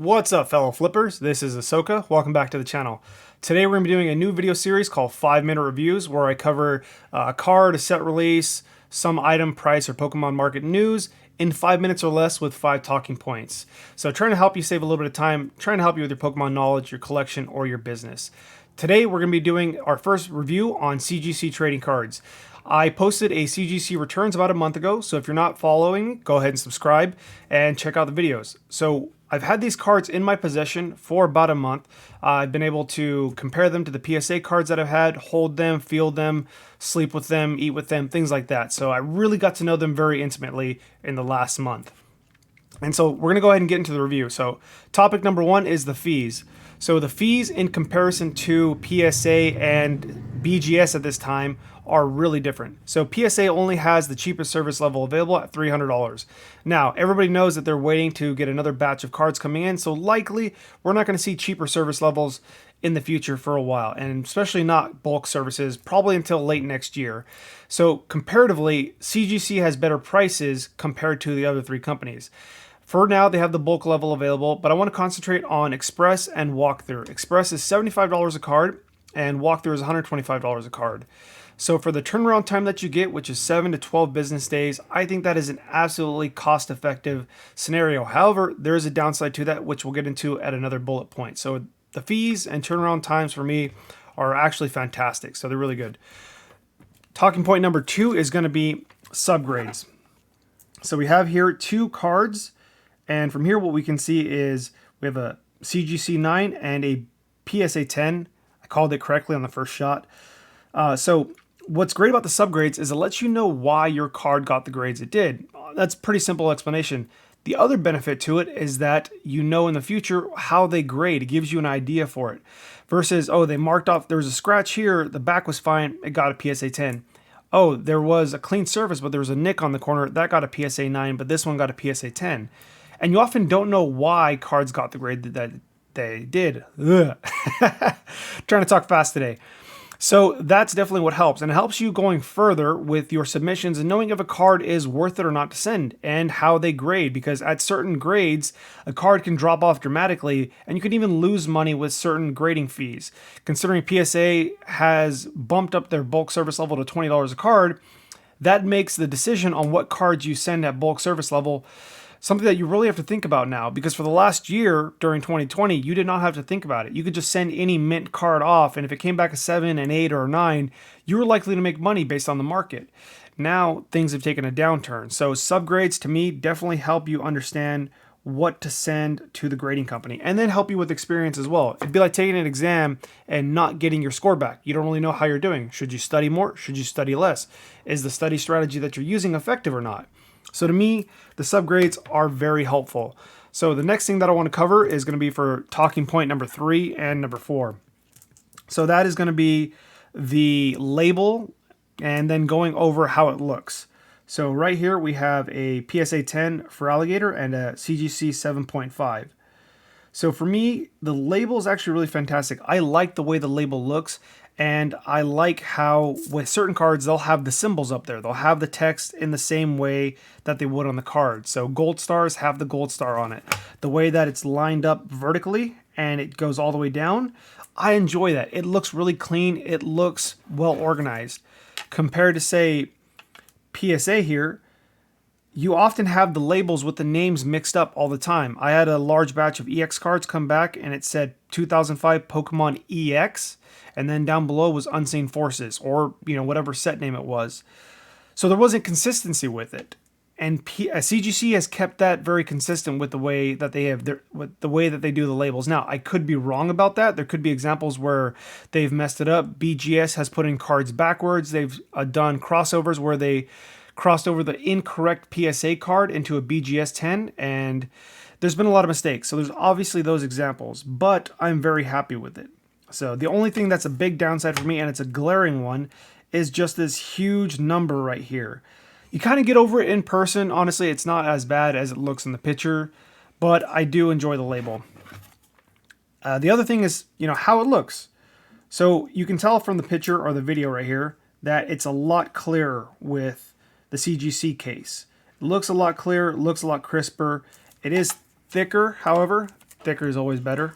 What's up, fellow flippers? This is Ahsoka. Welcome back to the channel. Today we're going to be doing a new video series called 5-Minute Reviews, where I cover a card, a set release, some item, price, or Pokemon market news in 5 minutes or less with 5 talking points. So trying to help you save a little bit of time, trying to help you with your Pokemon knowledge, your collection, or your business. Today we're going to be doing our first review on CGC trading cards. I posted a CGC returns about a month ago, so if you're not following, go ahead and subscribe and check out the videos. So I've had these cards in my possession for about a month. I've been able to compare them to the PSA cards that I've had, hold them, feel them, sleep with them, eat with them, things like that. So I really got to know them very intimately in the last month. And so we're going to go ahead and get into the review. So topic number 1 is the fees. So the fees in comparison to PSA and BGS at this time are really different. So PSA only has the cheapest service level available at $300. Now, everybody knows that they're waiting to get another batch of cards coming in, so likely we're not going to see cheaper service levels in the future for a while, and especially not bulk services, probably until late next year. So comparatively, CGC has better prices compared to the other 3 companies. For now, they have the bulk level available, but I want to concentrate on Express and Walkthrough. Express is $75 a card, and Walkthrough is $125 a card. So for the turnaround time that you get, which is 7 to 12 business days, I think that is an absolutely cost-effective scenario. However, there is a downside to that, which we'll get into at another bullet point. So the fees and turnaround times for me are actually fantastic, so they're really good. Talking point number 2 is going to be subgrades. So we have here 2 cards, and from here what we can see is we have a CGC 9 and a PSA 10. I called it correctly on the first shot. So what's great about the subgrades is it lets you know why your card got the grades it did. That's a pretty simple explanation. The other benefit to it is that you know in the future how they grade. It gives you an idea for it. Versus, oh, they marked off, there was a scratch here, the back was fine, it got a PSA 10. Oh, there was a clean surface, but there was a nick on the corner, that got a PSA 9, but this one got a PSA 10. And you often don't know why cards got the grade that they did. Trying to talk fast today. So that's definitely what helps, and it helps you going further with your submissions and knowing if a card is worth it or not to send and how they grade, because at certain grades a card can drop off dramatically and you can even lose money with certain grading fees. Considering PSA has bumped up their bulk service level to $20 a card, that makes the decision on what cards you send at bulk service level something that you really have to think about now, because for the last year during 2020, you did not have to think about it. You could just send any mint card off, and if it came back a 7, an 8, or a 9, you were likely to make money based on the market. Now things have taken a downturn. So subgrades to me definitely help you understand what to send to the grading company, and then help you with experience as well. It'd be like taking an exam and not getting your score back. You don't really know how you're doing. Should you study more? Should you study less? Is the study strategy that you're using effective or not? So to me, the subgrades are very helpful. So the next thing that I want to cover is going to be for talking point number 3 and number 4. So that is going to be the label and then going over how it looks. So right here we have a PSA 10 for Alligator and a CGC 7.5. So for me, the label is actually really fantastic. I like the way the label looks, and I like how with certain cards they'll have the symbols up there. They'll have the text in the same way that they would on the card. So gold stars have the gold star on it. The way that it's lined up vertically and it goes all the way down, I enjoy that. It looks really clean. It looks well organized. Compared to, say, PSA here, you often have the labels with the names mixed up all the time. I had a large batch of EX cards come back and it said 2005 Pokemon EX, and then down below was Unseen Forces, or whatever set name it was. So there wasn't consistency with it. And CGC has kept that very consistent with the way that they have with the way that they do the labels. Now, I could be wrong about that. There could be examples where they've messed it up. BGS has put in cards backwards. They've done crossovers where they crossed over the incorrect PSA card into a BGS 10, and there's been a lot of mistakes. So there's obviously those examples, but I'm very happy with it. So the only thing that's a big downside for me, and it's a glaring one, is just this huge number right here. You kind of get over it in person. Honestly, it's not as bad as it looks in the picture, but I do enjoy the label. The other thing is, how it looks. So you can tell from the picture or the video right here that it's a lot clearer with the CGC case. It looks a lot clearer, looks a lot crisper. It is thicker, however, thicker is always better.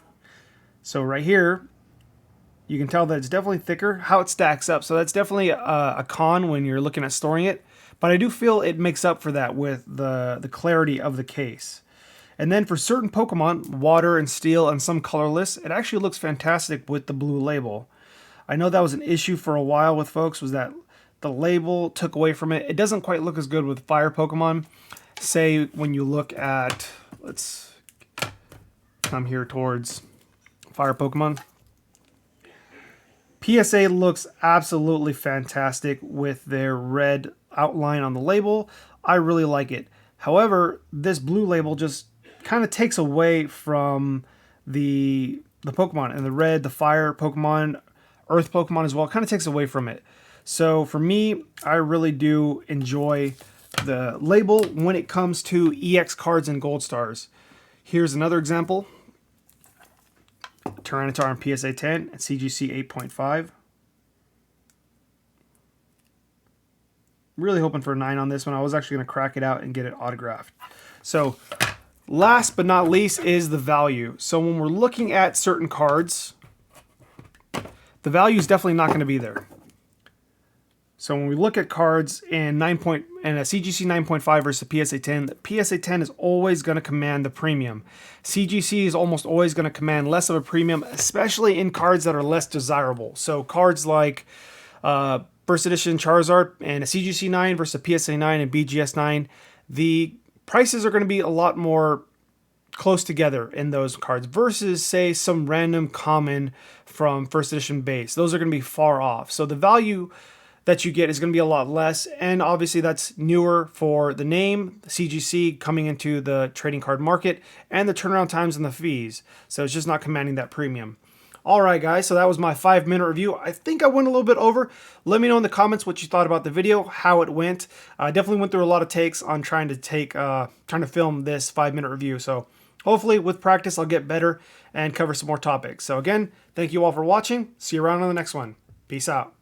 So right here, you can tell that it's definitely thicker, how it stacks up. So that's definitely a con when you're looking at storing it. But I do feel it makes up for that with the clarity of the case. And then for certain Pokemon, water and steel and some colorless, it actually looks fantastic with the blue label. I know that was an issue for a while with folks, was that the label took away from it. It doesn't quite look as good with fire Pokemon. Say when you look at, let's come here towards fire Pokemon. PSA looks absolutely fantastic with their red outline on the label. I really like it. However, this blue label just kind of takes away from the Pokemon, and the red, the fire Pokemon, earth Pokemon as well, kind of takes away from it. So for me, I really do enjoy the label when it comes to EX cards and Gold Stars. Here's another example. Tyranitar on PSA 10 and CGC 8.5. Really hoping for a 9 on this one. I was actually going to crack it out and get it autographed. So last but not least is the value. So when we're looking at certain cards, the value is definitely not going to be there. So when we look at cards in a CGC 9.5 versus a PSA 10, the PSA 10 is always going to command the premium. CGC is almost always going to command less of a premium, especially in cards that are less desirable. So cards like First Edition Charizard and a CGC 9 versus a PSA 9 and BGS 9, the prices are going to be a lot more close together in those cards versus, say, some random common from First Edition base. Those are going to be far off. So the value that you get is going to be a lot less, and obviously that's newer for the name, the CGC coming into the trading card market, and the turnaround times and the fees. So it's just not commanding that premium. All right, guys, so that was my 5-minute review. I think I went a little bit over. Let me know in the comments what you thought about the video, how it went. I definitely went through a lot of takes on trying to film this 5-minute review. So hopefully with practice, I'll get better and cover some more topics. So again, thank you all for watching. See you around on the next one. Peace out.